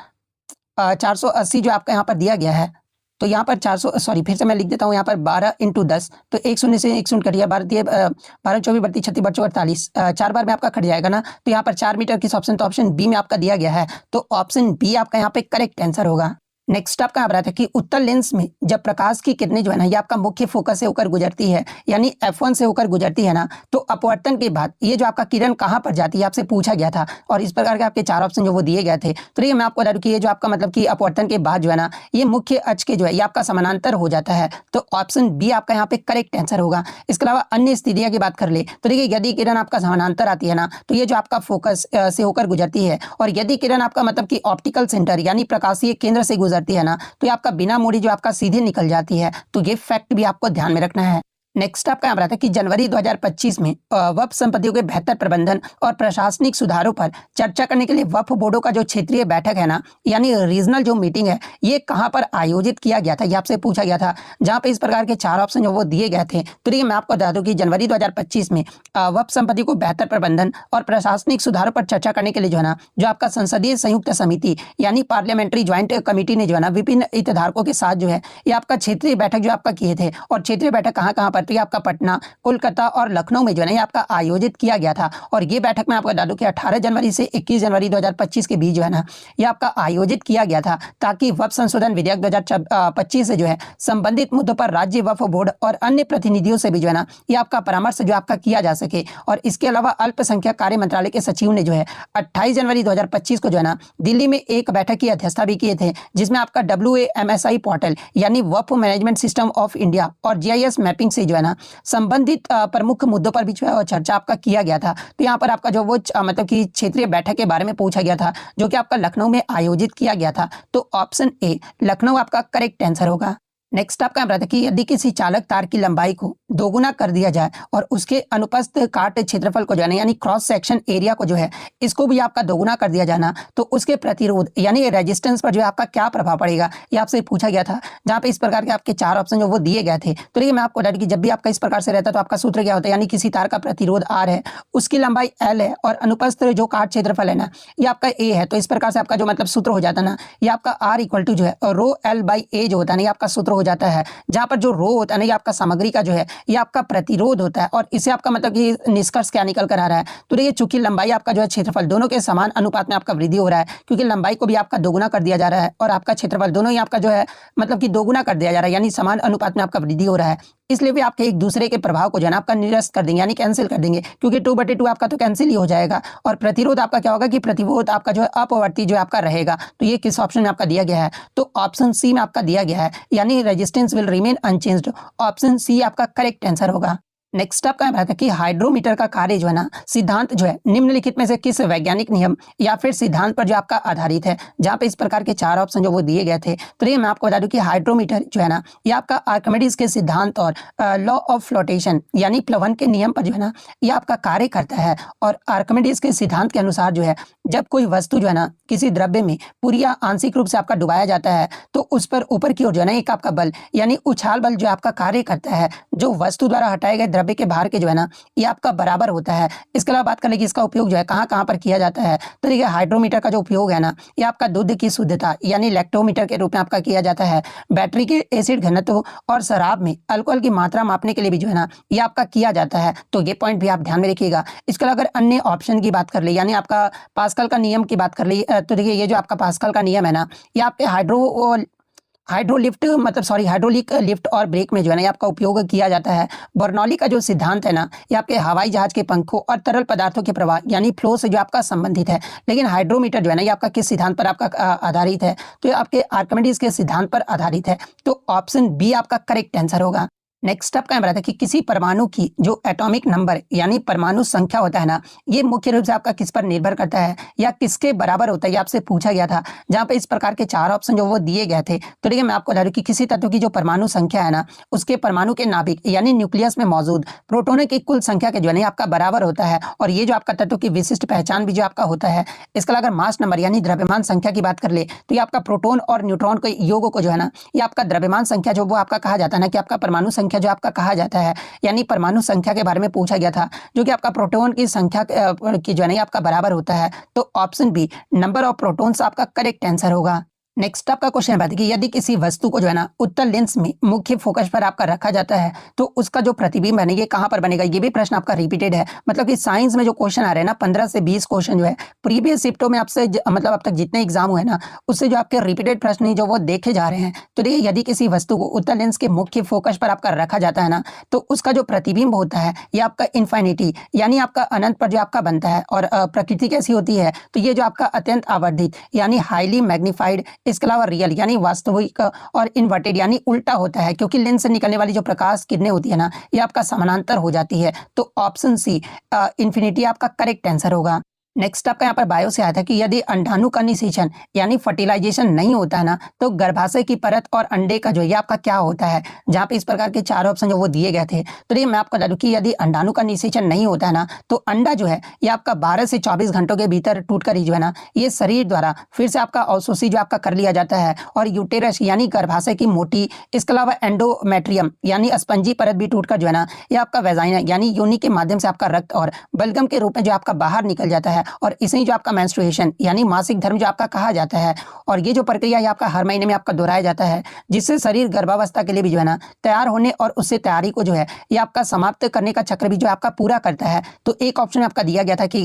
480 जो आपका यहाँ पर दिया गया है। तो यहाँ पर 400 सॉरी फिर से मैं लिख देता हूँ यहाँ पर 12 इंटू 10, तो एक शून्य से एक शून्य कट गया, 12 24 32 36 32 48, 4 बार में आपका कट जाएगा ना। तो यहाँ पर 4 मीटर किस ऑप्शन, तो ऑप्शन बी में आपका दिया गया है, तो ऑप्शन बी आपका यहाँ पे करेक्ट आंसर होगा। नेक्स्ट आपका यहाँ था कि उत्तल लेंस में जब प्रकाश की किरणें जो है ना ये आपका मुख्य फोकस से होकर गुजरती है, यानी F1 से होकर गुजरती है ना, तो अपवर्तन के बाद ये जो आपका किरण कहाँ पर जाती है आपसे पूछा गया था, और इस प्रकार के आपके 4 ऑप्शन जो वो दिए गए थे। तो ये मैं आपको बता दूं कि ये जो आपका मतलब कि अपवर्तन के बाद जो है ना ये मुख्य अक्ष के जो है ये आपका समानांतर हो जाता है, तो ऑप्शन बी आपका यहाँ पे करेक्ट आंसर होगा। इसके अलावा अन्य स्थितियां की बात कर ले तो देखिए यदि किरण आपका समानांतर आती है ना तो ये जो आपका फोकस से होकर गुजरती है, और यदि किरण आपका मतलब कि ऑप्टिकल सेंटर यानी प्रकाशीय केंद्र से गुजरती है ना तो ये आपका बिना मोड़ी जो आपका सीधे निकल जाती है। तो ये फैक्ट भी आपको ध्यान में रखना है। नेक्स्ट आपका यहाँ पर आता है कि जनवरी 2025 में वक्फ संपत्तियों के बेहतर प्रबंधन और प्रशासनिक सुधारों पर चर्चा करने के लिए वक्फ बोर्डों का जो क्षेत्रीय बैठक है ना यानी रीजनल जो मीटिंग है ये कहाँ पर आयोजित किया गया था, ये आपसे पूछा गया था। जहाँ पे इस प्रकार के 4 ऑप्शन जो वो दिए गए थे। तो देखिए मैं आपको बता दूं कि जनवरी 2025 में वक्फ संपत्ति को बेहतर प्रबंधन और प्रशासनिक सुधारों पर चर्चा करने के लिए जो है ना जो आपका संसदीय संयुक्त समिति यानी पार्लियामेंट्री ज्वाइंट कमेटी ने जो है ना विभिन्न हितधारकों के साथ जो है ये आपका क्षेत्रीय बैठक जो आपका किए थे। और क्षेत्रीय बैठक कहाँ कहाँ पर, तो ये आपका पटना, कोलकाता और लखनऊ में जो है ना ये आपका आयोजित किया गया था। और ये बैठक में आपको बता दूं कि 18 जनवरी से 21 जनवरी 2025 के बीच जो है ना ये आपका आयोजित किया गया था, ताकि वक्फ संशोधन विधेयक 2025 से जो है संबंधित मुद्दों पर राज्य वक्फ बोर्ड और अन्य प्रतिनिधियों से भी जो है ना ये आपका परामर्श जो आपका किया जा सके। और इसके अलावा अल्पसंख्यक कार्य मंत्रालय के सचिव ने जो है 28 जनवरी 2025 को जो है ना दिल्ली में एक बैठक की अध्यक्षता भी किए थे, जिसमें आपका WAMSI पोर्टल यानी वक्फ मैनेजमेंट सिस्टम ऑफ इंडिया और GIS मैपिंग से जो है ना संबंधित प्रमुख मुद्दों पर भी जो है चर्चा आपका किया गया था। तो यहाँ पर आपका जो वो मतलब कि क्षेत्रीय बैठक के बारे में पूछा गया था जो कि आपका लखनऊ में आयोजित किया गया था। तो ऑप्शन ए लखनऊ आपका करेक्ट आंसर होगा। नेक्स्ट आपका यहाँ कि यदि किसी चालक तार की लंबाई को दोगुना कर दिया जाए और उसके अनुपस्थ काट क्षेत्रफल को जो है ना यानी क्रॉस सेक्शन एरिया को जो है इसको भी आपका दोगुना कर दिया जाना, तो उसके प्रतिरोध यानी रेजिस्टेंस पर जो है आपका क्या प्रभाव पड़ेगा, ये आपसे पूछा गया था। जहाँ पे इस प्रकार के आपके 4 ऑप्शन जो वो दिए गए थे। तो देखिए मैं आपको बता दूं कि जब भी आपका इस प्रकार से रहता है तो आपका सूत्र क्या होता है, यानी किसी तार का प्रतिरोध R है, उसकी लंबाई L है और अनुपस्थ जो काट क्षेत्रफल है ना ये आपका A है। तो इस प्रकार से आपका जो मतलब सूत्र हो जाता है ना ये आपका R इक्वल टू जो है रो L/A जो होता है ना ये आपका सूत्र हो जाता है। जहां पर जो रो होता है ना ये आपका सामग्री का जो है ये आपका प्रतिरोध होता है, और इसे आपका मतलब कि निष्कर्ष क्या निकल कर आ रहा है। तो देखिए चूंकि लंबाई आपका जो है क्षेत्रफल दोनों के समान अनुपात में आपका वृद्धि हो रहा है, क्योंकि लंबाई को भी आपका दोगुना कर दिया जा रहा है और आपका क्षेत्रफल दोनों ही आपका जो है मतलब कि दोगुना कर दिया जा रहा है, यानी समान अनुपात में आपका वृद्धि हो रहा है। इसलिए भी आपके एक दूसरे के प्रभाव को जो है ना आपका निरस्त कर देंगे, यानी कैंसिल कर देंगे, क्योंकि 2/2 आपका तो कैंसिल ही हो जाएगा। और प्रतिरोध आपका क्या होगा कि प्रतिरोध आपका जो है अपवर्ती जो आपका रहेगा। तो ये किस ऑप्शन में आपका दिया गया है, तो ऑप्शन सी में आपका दिया गया है, यानी resistance will remain unchanged. Option C आपका करेक्ट आंसर होगा। नेक्स्ट आपका यहाँ था कि हाइड्रोमीटर का कार्य जो है ना सिद्धांत जो है निम्नलिखित में से किस वैज्ञानिक नियम या फिर सिद्धांत पर जो आपका आधारित है, जहाँ पे इस प्रकार के चार ऑप्शन जो वो दिए गए थे। तो ये मैं आपको बता दूं कि हाइड्रोमीटर जो है ना ये आपका आर्किमिडीज के सिद्धांत और लॉ ऑफ फ्लोटेशन यानी प्लवन के नियम पर जो है ना ये आपका कार्य करता है। और आर्किमिडीज के सिद्धांत के अनुसार जो है जब कोई वस्तु जो है ना किसी द्रव्य में पूरी या आंशिक रूप से आपका डुबाया जाता है तो उस पर ऊपर की ओर जो है ना एक आपका बल यानी उछाल बल जो आपका कार्य करता है, जो वस्तु द्वारा हटाए गए द्रव्य के भार के जो है ना ये आपका बराबर होता है। इसके अलावा बात कर ले कि इसका उपयोग जो है कहाँ कहाँ पर किया जाता है, तो देखिए हाइड्रोमीटर का जो उपयोग है ना ये आपका दूध की शुद्धता यानी लैक्टोमीटर के रूप में आपका किया जाता है। बैटरी के एसिड घनत्व और शराब में अल्कोहल की मात्रा मापने के लिए भी जो है ना ये आपका किया जाता है, तो ये पॉइंट भी आप ध्यान में रखिएगा। इसके अलावा अगर अन्य ऑप्शन की बात कर ले यानी आपका पास्कल का नियम की बात कर ली, तो देखिए ये जो आपका पास्कल का नियम है ना ये आपके हाइड्रोलिक लिफ्ट और ब्रेक में जो है ना ये आपका उपयोग किया जाता है। बर्नौली का जो सिद्धांत है ना ये आपके हवाई जहाज के पंखों और तरल पदार्थों के प्रवाह यानी फ्लो से जो आपका संबंधित है। लेकिन हाइड्रोमीटर जो है ना ये आपका किस सिद्धांत पर आपका आधारित है, तो ये आपके आर्किमिडीज के सिद्धांत पर आधारित है। तो ऑप्शन बी आपका करेक्ट आंसर होगा। नेक्स्ट आपका यहाँ था कि किसी परमाणु की जो एटॉमिक नंबर यानी परमाणु संख्या होता है ना ये मुख्य रूप से आपका किस पर निर्भर करता है या किसके बराबर होता है, ये आपसे पूछा गया था। जहाँ पे इस प्रकार के चार ऑप्शन जो वो दिए गए थे, तो देखिए मैं आपको बता दूं कि किसी तत्व की जो परमाणु संख्या है ना उसके परमाणु के नाभिक यानी न्यूक्लियस में मौजूद प्रोटोनों की कुल संख्या के जो है आपका बराबर होता है। और ये जो आपका तत्व की विशिष्ट पहचान भी जो आपका होता है। इसके अलावा अगर मास नंबर यानी द्रव्यमान संख्या की बात कर ले तो ये आपका प्रोटोन और न्यूट्रॉन के योग को जो है ना ये आपका द्रव्यमान संख्या जो वो आपका कहा जाता है ना कि आपका परमाणु संख्या जो आपका कहा जाता है। यानी परमाणु संख्या के बारे में पूछा गया था जो कि आपका प्रोटॉन की संख्या की जो है ना आपका बराबर होता है। तो option B number of protons आपका करेक्ट आंसर होगा। नेक्स्ट आपका क्वेश्चन है कि यदि किसी वस्तु को जो है ना उत्तल लेंस में मुख्य फोकस पर आपका रखा जाता है तो उसका जो प्रतिबिंब है ये कहां पर बनेगा। ये भी प्रश्न आपका रिपीटेड है, मतलब कि साइंस में जो क्वेश्चन आ रहे हैं ना 15 से 20 क्वेश्चन जो है प्रीवियस शिफ्टों में आपसे मतलब अब तक जितने एग्जाम हुए ना उससे जो आपके रिपीटेड प्रश्न जो वो देखे जा रहे हैं। तो देखिए यदि किसी वस्तु को उत्तल लेंस के मुख्य फोकस पर आपका रखा जाता है ना तो उसका जो प्रतिबिंब होता है ये आपका इन्फिनिटी यानी आपका अनंत पर जो आपका बनता है। और प्रकृति कैसी होती है, तो ये जो आपका अत्यंत आवर्धित यानी हाईली मैग्नीफाइड, इसके अलावा रियल यानी वास्तविक, और इन्वर्टेड यानी उल्टा होता है क्योंकि लेंस से निकलने वाली जो प्रकाश किरणें होती है ना ये आपका समानांतर हो जाती है। तो ऑप्शन सी इन्फिनिटी आपका करेक्ट आंसर होगा। नेक्स्ट आपका यहाँ पर बायो से आया था कि यदि अंडाणु का निषेचन यानी फर्टिलाइजेशन नहीं होता है ना तो गर्भाशय की परत और अंडे का जो ये आपका क्या होता है। जहाँ पे इस प्रकार के चार ऑप्शन जो वो दिए गए थे, तो ये मैं आपको बता दूं कि यदि अंडाणु का निषेचन नहीं होता है ना तो अंडा जो है ये आपका 12 से 24 घंटों के भीतर टूटकर ही जो है ना ये शरीर द्वारा फिर से आपका अवशोषित जो आपका कर लिया जाता है। और यूटेरस यानी गर्भाशय की मोटी, इसके अलावा एंडोमेट्रियम यानी स्पंजी परत भी टूटकर जो है ना ये आपका वेजाइना यानी योनि के माध्यम से आपका रक्त और बलगम के रूप में जो आपका बाहर निकल जाता है। और इसे जो आपका मेंस्ट्रुएशन यानी मासिक धर्म जो आपका कहा जाता है। और ये जो प्रक्रिया है आपका हर महीने में आपका दोहराया जाता है जिससे शरीर गर्भावस्था के लिए भी जो है ना तैयार होने और उससे तैयारी को जो है ये आपका समाप्त करने का चक्र भी जो आपका पूरा करता है। तो एक ऑप्शन आपका दिया गया था कि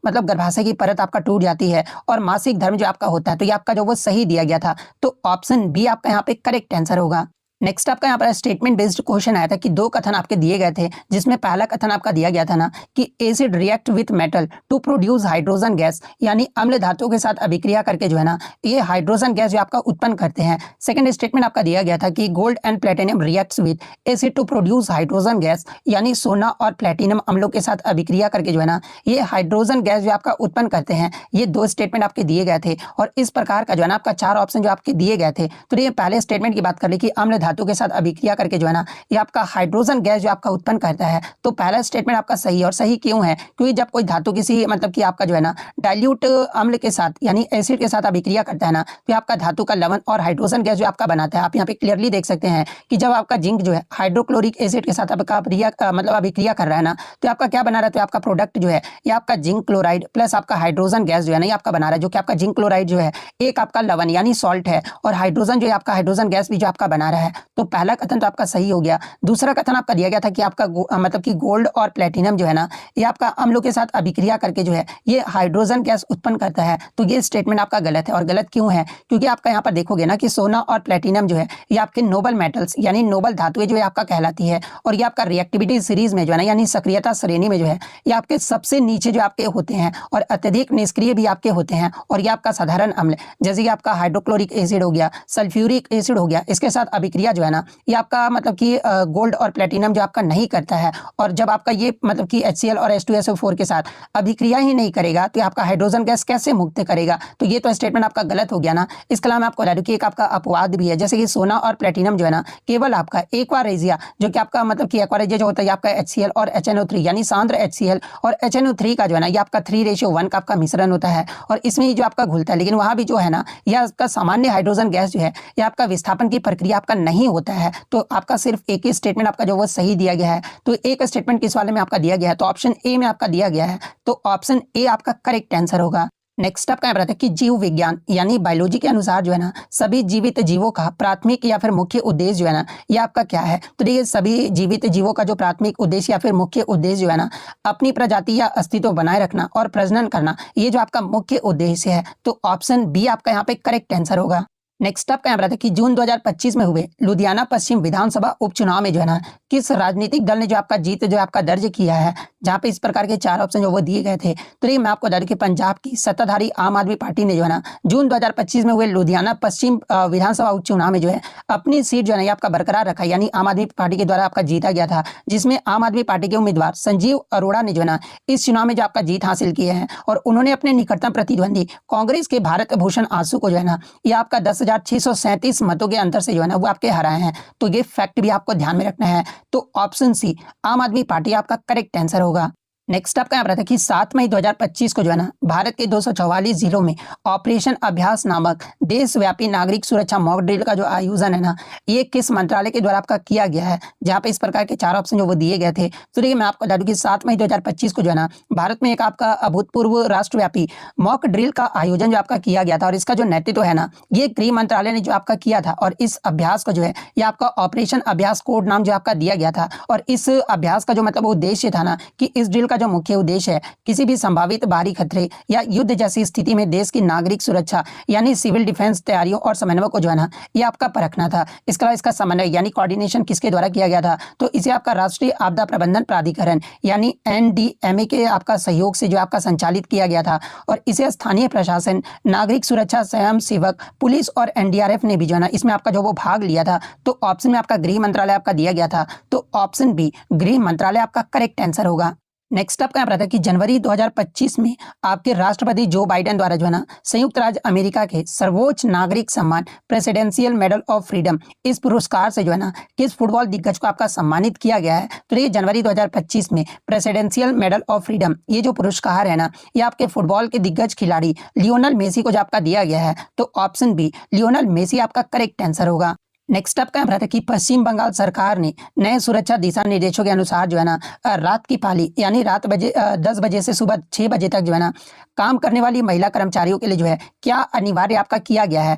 मतलब गर्भाशय की परत आपका टूट जाती है और मासिक धर्म जो आपका होता है, तो ये आपका जो वो सही दिया गया था। तो ऑप्शन बी आपका यहाँ पे करेक्ट आंसर होगा। नेक्स्ट आपका यहाँ पर स्टेटमेंट बेस्ड क्वेश्चन आया था कि दो कथन आपके दिए गए थे, जिसमें पहला कथन आपका दिया गया था ना कि acid react with metal to produce hydrogen gas, यानी अम्ल धातुओं के साथ अभिक्रिया करके जो है ना ये हाइड्रोजन गैस जो आपका उत्पन्न करते हैं। सेकंड स्टेटमेंट आपका दिया गया था कि gold and platinum reacts with acid to produce hydrogen gas, यानी सोना और प्लेटिनम अम्लों के साथ अभिक्रिया करके जो है ना ये हाइड्रोजन गैस जो आपका उत्पन्न करते हैं। ये दो स्टेटमेंट आपके दिए गए थे और इस प्रकार का जो है ना आपका चार ऑप्शन जो आपके दिए गए थे। तो ये पहले स्टेटमेंट की बात कर ली कि अम्ल धातु के साथ अभिक्रिया करके जो है ना ये आपका हाइड्रोजन गैस जो आपका उत्पन्न करता है। तो पहला स्टेटमेंट आपका सही है, और सही क्यों है, क्योंकि जब कोई धातु किसी मतलब कि आपका जो है ना डाइल्यूट अम्ल के साथ यानी एसिड के साथ अभिक्रिया करता है ना तो आपका धातु का लवण और हाइड्रोजन गैस जो आपका बनाता है। आप यहाँ पे क्लियरली देख सकते हैं कि जब आपका जिंक जो है हाइड्रोक्लोरिक एसिड के साथ आपका मतलब अभिक्रिया कर रहा है ना तो आपका क्या बना रहा है, तो आपका प्रोडक्ट जो है ये आपका जिंक क्लोराइड प्लस आपका हाइड्रोजन गैस जो है ना ये आपका बना रहा है, जो कि आपका जिंक क्लोराइड जो है एक आपका लवण यानी सॉल्ट है, और हाइड्रोजन जो है आपका हाइड्रोजन गैस भी जो आपका बना रहा है। तो पहला कथन तो आपका सही हो गया। दूसरा कथन आपका दिया गया था कि आपका मतलब कि गोल्ड और प्लेटिनम जो है ना ये आपका अम्लों के साथ अभिक्रिया करके जो है ये हाइड्रोजन गैस उत्पन्न करता है। तो ये स्टेटमेंट आपका गलत है, और गलत क्यों है, क्योंकि आपका यहाँ पर देखोगे ना कि सोना और प्लेटिनम जो है ये आपके नोबल मेटल्स यानी नोबल धातुएं जो है आपका कहलाती है, और ये आपका रिएक्टिविटी सीरीज में जो है ना यानी सक्रियता श्रेणी में जो है ये आपके सबसे नीचे जो आपके होते हैं, और अत्यधिक निष्क्रिय भी आपके होते हैं। और ये आपका साधारण अम्ल जैसे कि आपका हाइड्रोक्लोरिक एसिड हो गया, सल्फ्यूरिक एसिड हो गया, इसके साथ अभिक्रिया प्रक्रिया जो है ना ये आपका मतलब कि गोल्ड और प्लेटिनम जो आपका नहीं करता है, और जब आपका ये मतलब कि HCl और H2SO4 के साथ अभिक्रिया ही नहीं करेगा तो ये आपका हाइड्रोजन गैस कैसे मुक्त करेगा? तो ये तो स्टेटमेंट आपका गलत हो गया ना। इसके अलावा मैं आपको बता दूं कि एक आपका अपवाद भी है, जैसे कि सोना और प्लेटिनम जो है ना केवल आपका एक्वारेजिया जो कि आपका मतलब कि एक्वारेजिया जो होता है आपका HCl और HNO3 यानी सांद्र HCl और HNO3 का जो है ना ये आपका 3:1 का आपका मिश्रण होता है और इसमें ही जो आपका घुलता है, लेकिन वहां भी जो है ना यह आपका सामान्य हाइड्रोजन गैस जो है यह आपका विस्थापन की प्रक्रिया आपका नहीं होता है। तो आपका सिर्फ एक ही स्टेटमेंट आपका जो वो सही दिया गया है। तो एक स्टेटमेंट किस वाले में आपका दिया गया है, तो ऑप्शन ए में आपका दिया गया है, तो ऑप्शन ए आपका करेक्ट आंसर होगा। नेक्स्ट आपका बताते हैं कि जीव विज्ञान यानी बायोलॉजी के अनुसार जो है ना सभी जीवित जीवों का प्राथमिक या फिर मुख्य उद्देश्य जो है ना ये आपका क्या है? तो देखिए सभी जीवित जीवों का जो प्राथमिक उद्देश्य या फिर मुख्य उद्देश्य जो है ना अपनी प्रजाति या अस्तित्व बनाए रखना और प्रजनन करना, ये जो आपका मुख्य उद्देश्य है। तो ऑप्शन बी आपका यहाँ पे करेक्ट आंसर होगा। नेक्स्ट आपका यहाँ बताते हैं कि जून 2025 में हुए लुधियाना पश्चिम विधानसभा उपचुनाव में जो है ना किस राजनीतिक दल ने जो आपका जीत जो आपका दर्ज किया है, जहां पे इस प्रकार के 4 ऑप्शन जो वो दिए गए थे। तो ये मैं आपको बता दूं कि पंजाब की सत्ताधारी आम आदमी पार्टी ने जो है ना जून 2025 में हुए लुधियाना पश्चिम विधानसभा उपचुनाव में जो है अपनी सीट जो है ना ये आपका बरकरार रखा, यानी आम आदमी पार्टी के द्वारा आपका जीता गया था, जिसमें आम आदमी पार्टी के उम्मीदवार संजीव अरोड़ा ने जो है ना इस चुनाव में जो आपका जीत हासिल की है और उन्होंने अपने निकटतम प्रतिद्वंदी कांग्रेस के भारत भूषण आंसू को जो है ना ये आपका 10,637 मतों के अंतर से जो है ना वो आपके हराए हैं। तो ये फैक्ट भी आपको ध्यान में रखना है। तो ऑप्शन सी आम आदमी पार्टी आपका करेक्ट आंसर होगा। नेक्स्ट आपका यहाँ पर था कि 7 मई 2025 को जो है ना भारत के 244 जिलों में ऑपरेशन अभ्यास नामक देशव्यापी नागरिक सुरक्षा मॉक ड्रिल का जो आयोजन है ना ये किस मंत्रालय के द्वारा आपका किया गया है, जहाँ पे इस प्रकार के 4 ऑप्शन जो वो दिए गए थे। तो देखिए मैं आपको बता दूं कि 7 मई 2025 को जो है ना भारत में एक आपका अभूतपूर्व राष्ट्रव्यापी मॉक ड्रिल का आयोजन जो आपका किया गया था और इसका जो नेतृत्व है ना ये गृह मंत्रालय ने जो आपका किया था और इस अभ्यास को जो है ये आपका ऑपरेशन अभ्यास कोड नाम जो आपका दिया गया था। और इस अभ्यास का जो मतलब उद्देश्य था ना कि इस ड्रिल का जो मुख्य उद्देश्य है किसी भी संभावित बाहरी खतरे या युद्ध जैसी स्थिति में देश की नागरिक सुरक्षा यानी सिविल डिफेंस तैयारियों और समन्वय को जो है ना ये आपका परखना था। इसके अलावा इसका समन्वय यानी कोऑर्डिनेशन किसके द्वारा किया गया था, तो इसे आपका राष्ट्रीय आपदा प्रबंधन प्राधिकरण यानी NDMA के आपका सहयोग से जो आपका संचालित किया गया था और इसे स्थानीय प्रशासन, नागरिक सुरक्षा स्वयं सेवक, पुलिस और NDRF ने भी जो है ना इसमें आपका जो वो भाग लिया था। तो ऑप्शन में आपका गृह मंत्रालय आपका दिया गया था, तो ऑप्शन बी गृह मंत्रालय आपका करेक्ट आंसर होगा। नेक्स्ट आपका यहाँ पर कि जनवरी 2025 में आपके राष्ट्रपति जो बाइडेन द्वारा जो है ना संयुक्त राज्य अमेरिका के सर्वोच्च नागरिक सम्मान प्रेसिडेंशियल मेडल ऑफ फ्रीडम इस पुरस्कार से जो है ना किस फुटबॉल दिग्गज को आपका सम्मानित किया गया है। तो ये जनवरी 2025 में प्रेसिडेंशियल मेडल ऑफ फ्रीडम ये जो पुरस्कार है ना ये आपके फुटबॉल के दिग्गज खिलाड़ी लियोनल मेसी को जो आपका दिया गया है। तो ऑप्शन बी लियोनल मेसी आपका करेक्ट आंसर होगा। नेक्स्ट आपका यहाँ कि पश्चिम बंगाल सरकार ने नए सुरक्षा दिशा निर्देशों के अनुसार जो है ना रात की पाली यानी रात 10 बजे से सुबह 6 बजे तक जो है ना काम करने वाली महिला कर्मचारियों के लिए जो है क्या अनिवार्य आपका किया गया है।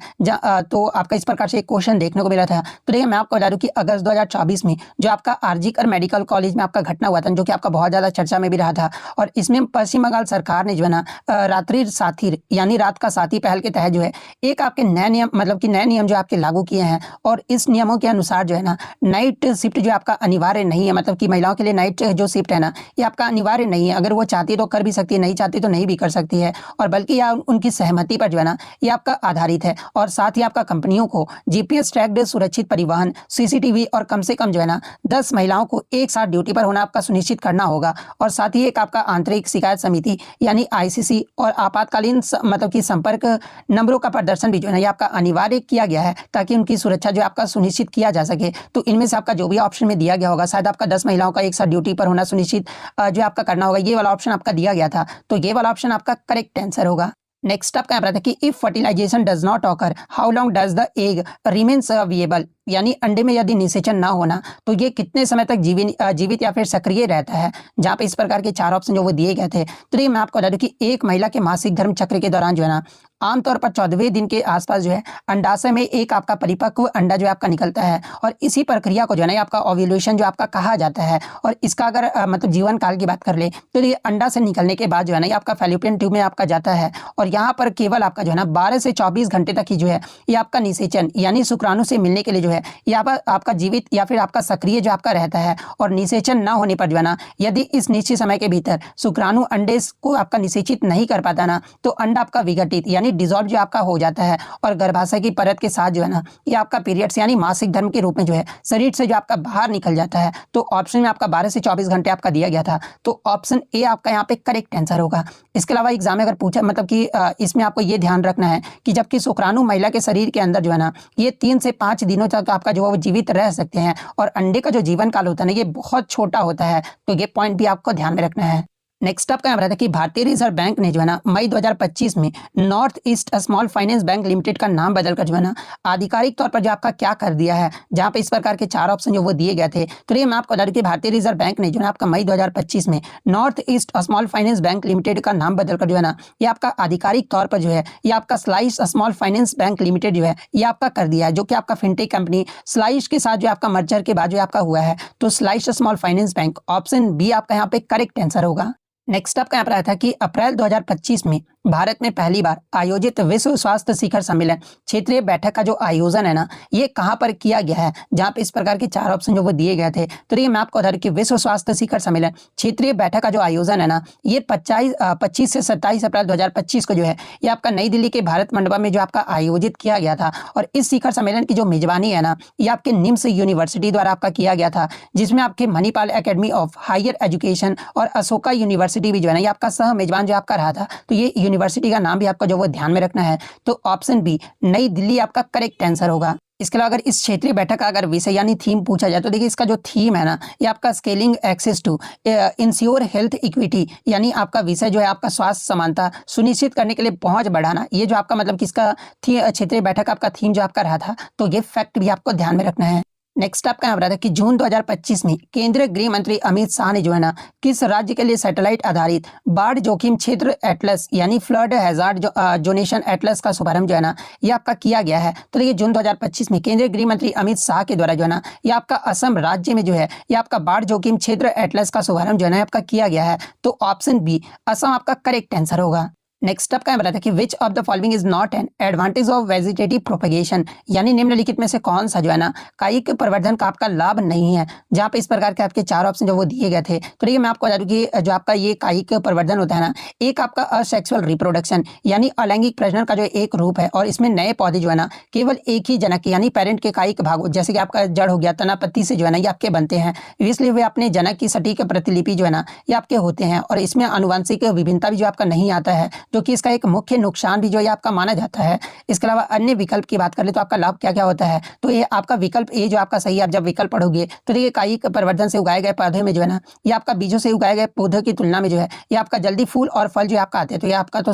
तो आपका इस प्रकार से एक क्वेश्चन देखने को मिला था। तो देखिए मैं आपको बता दूं कि अगस्त 2024 में जो आपका आरजीकर मेडिकल कॉलेज में आपका घटना हुआ था जो कि आपका बहुत ज़्यादा चर्चा में भी रहा था और इसमें पश्चिम बंगाल सरकार ने जो है ना रात्रि साथी यानी रात का साथी पहल के तहत जो है एक आपके नए नियम मतलब कि नए नियम जो आपके लागू किए हैं और इस नियमों के अनुसार जो है ना नाइट शिफ्ट जो आपका अनिवार्य नहीं है, मतलब कि महिलाओं के लिए नाइट जो शिफ्ट है ना ये आपका अनिवार्य नहीं है। अगर वो चाहती तो कर भी सकती है, नहीं चाहती तो नहीं भी कर सकती है और बल्कि यह उनकी सहमति पर जो है ना ये आपका आधारित है। और साथ ही आपका कंपनियों को GPS ट्रैक्ड सुरक्षित परिवहन, CCTV और कम से कम जो है ना 10 महिलाओं को एक साथ ड्यूटी पर होना आपका सुनिश्चित करना होगा। और साथ ही एक आपका आंतरिक शिकायत समिति यानी ICC और आपातकालीन मतलब कि संपर्क नंबरों का प्रदर्शन भी जो है ना ये आपका अनिवार्य किया गया है ताकि उनकी सुरक्षा जो आपका सुनिश्चित किया जा सके। तो इनमें से आपका जो भी ऑप्शन में दिया गया होगा शायद आपका 10 महिलाओं का एक साथ ड्यूटी पर होना सुनिश्चित जो आपका करना होगा, ये वाला ऑप्शन आपका दिया गया था। तो ये वाला ऑप्शन आपका करेक्ट आंसर होगा। नेक्स्ट आपका यहाँ पर था कि if fertilization does not occur how long does the egg remains viable, यानी अंडे में यदि निषेचन ना होना तो ये कितने समय तक जीवित या फिर सक्रिय रहता है, जहाँ पे इस प्रकार के 4 ऑप्शन जो वो दिए गए थे। तो ये मैं आपको बता दूं कि एक महिला के मासिक धर्म चक्र के दौरान जो है ना आमतौर पर 14वें दिन के आसपास जो है अंडाशय में एक आपका परिपक्व अंडा जो आपका निकलता है और इसी प्रक्रिया को जो है ना आपका ओव्यूलेशन जो आपका कहा जाता है। और इसका अगर मतलब जीवन काल की बात कर ले तो ये अंडा से निकलने के बाद जो है ना ये आपका फैलोपियन ट्यूब में आपका जाता है और यहाँ पर केवल आपका जो है ना 12 से 24 घंटे तक ही जो है ये आपका निषेचन यानी शुक्राणु से मिलने के लिए जो है ये आपका जीवित या फिर आपका सक्रिय जो आपका रहता है और निषेचन ना होने पर जो है ना, यदि इस निश्चित समय के भीतर शुक्राणु अंडे को आपका निषेचित नहीं कर पाता ना, तो अंडा आपका विघटित यानी डिजॉल्व जो आपका हो जाता है और गर्भाशय की परत के साथ जो है ना, ये आपका पीरियड्स यानी मासिक धर्म के रूप में जो है शरीर से जो आपका बाहर निकल जाता है। तो ऑप्शन में आपका 12 से 24 घंटे आपका दिया गया था, तो ऑप्शन ए आपका यहाँ पे करेक्ट आंसर होगा। इसके अलावा एग्जाम में अगर पूछा मतलब कि इसमें आपको ये ध्यान रखना है कि जबकि शुक्राणु महिला के शरीर के अंदर जो है ना, ये 3 से 5 दिनों तक आपका जो है वो जीवित रह सकते हैं और अंडे का जो जीवन काल होता है ना, ये बहुत छोटा होता है, तो ये पॉइंट भी आपको ध्यान में रखना है। नेक्स्ट आपका यहाँ था कि भारतीय रिजर्व बैंक ने जो है ना मई 2025 में north east small finance bank limited का नाम बदलकर जो है ना आधिकारिक तौर पर जो आपका क्या कर दिया है, जहाँ पे इस प्रकार के 4 ऑप्शन जो वो दिए गए थे। तो ये मैं आपको बता दूं कि भारतीय रिजर्व बैंक ने जो है आपका मई 2025 में north east small finance bank limited का नाम बदलकर जो है ना, ये आपका आधिकारिक तौर पर जो है ये आपका slice small finance bank limited जो है ये आपका कर दिया है, जो कि आपका फिनटेक कंपनी स्लाइस के साथ जो आपका मर्जर के बाद जो आपका हुआ है। तो slice small finance bank option B आपका यहाँ पे करेक्ट आंसर होगा। नेक्स्ट आपका यहाँ पर आया था कि अप्रैल 2025 में भारत में पहली बार आयोजित विश्व स्वास्थ्य शिखर सम्मेलन क्षेत्रीय बैठक का जो आयोजन है ना, ये कहाँ पर किया गया है, जहाँ पे इस प्रकार के 4 ऑप्शन जो वो दिए गए थे। तो ये मैं आपको बता दूं कि विश्व स्वास्थ्य शिखर सम्मेलन क्षेत्रीय बैठक का जो आयोजन है ना, ये 25 से 27 अप्रैल 2025 को जो है ये आपका नई दिल्ली के भारत मंडपम में जो आपका आयोजित किया गया था। और इस शिखर सम्मेलन की जो मेजबानी है ना, ये आपके निम्स यूनिवर्सिटी द्वारा आपका किया गया था, जिसमें आपके Manipal academy of higher education और अशोका यूनिवर्सिटी भी जो है ना, ये आपका सह मेजबान जो आपका रहा था। तो ये यूनिवर्सिटी का नाम भी आपको जो वो ध्यान में रखना है। तो ऑप्शन बी नई दिल्ली आपका करेक्ट आंसर होगा। इसके अलावा अगर इस क्षेत्रीय बैठक का अगर विषय यानी थीम पूछा जाए, तो देखिए इसका जो थीम है ना, ये आपका scaling access to ensure health equity, यानी आपका विषय जो है आपका स्वास्थ्य समानता सुनिश्चित करने के लिए पहुंच बढ़ाना, ये जो आपका मतलब किसका क्षेत्रीय बैठक आपका थीम जो आपका रहा था। तो ये फैक्ट भी आपको ध्यान में रखना है। नेक्स्ट आपका यहाँ था कि जून 2025 में केंद्रीय गृह मंत्री अमित शाह ने जो है ना किस राज्य के लिए सैटेलाइट आधारित बाढ़ जोखिम क्षेत्र एटलस यानी फ्लड हैजार्ड जोनेशन एटलस का शुभारंभ जो है ना, ये आपका किया गया है। तो देखिए जून 2025 में केंद्रीय गृह मंत्री अमित शाह के द्वारा जो है ना, ये आपका असम राज्य में जो है ये आपका बाढ़ जोखिम क्षेत्र एटलस का शुभारंभ जो है ना आपका किया गया है। तो ऑप्शन बी असम आपका करेक्ट आंसर होगा। नेक्स्ट आपका बताया था कि which of the following is not an advantage of vegetative propagation, यानी निम्नलिखित में से कौन सा जो है ना कायिक प्रवर्धन का आपका लाभ नहीं है, जहाँ पे इस प्रकार के आपके 4 ऑप्शन जो वो दिए गए थे। तो देखिए मैं आपको बता दूं कि जो आपका ये कायिक प्रवर्धन होता है ना, एक आपका असेक्सुअल रिप्रोडक्शन यानी अलैंगिक प्रजनन का जो एक रूप है, और इसमें नए पौधे जो है ना केवल एक ही जनक यानी पेरेंट के कायिक भाग जैसे कि आपका जड़ हो गया तना पत्ती से जो है ना ये आपके बनते हैं, इसलिए वे अपने जनक की सटीक प्रतिलिपि जो है ना ये आपके होते हैं। और इसमें आनुवंशिक विभिन्नता भी जो आपका नहीं आता है, जो कि इसका एक मुख्य नुकसान भी जो है आपका माना जाता है। इसके अलावा अन्य विकल्प की बात कर ले तो आपका लाभ क्या क्या होता है, तो ये आपका विकल्प ए जो आपका सही है। आप जब विकल्प पढ़ोगे तो देखिए कायिक प्रवर्धन से उगाए गए पौधे में जो है ना, ये आपका बीजों से उगाए गए पौधों की तुलना में जो है ये आपका जल्दी फूल और फल जो आपका आते हैं। तो ये आपका तो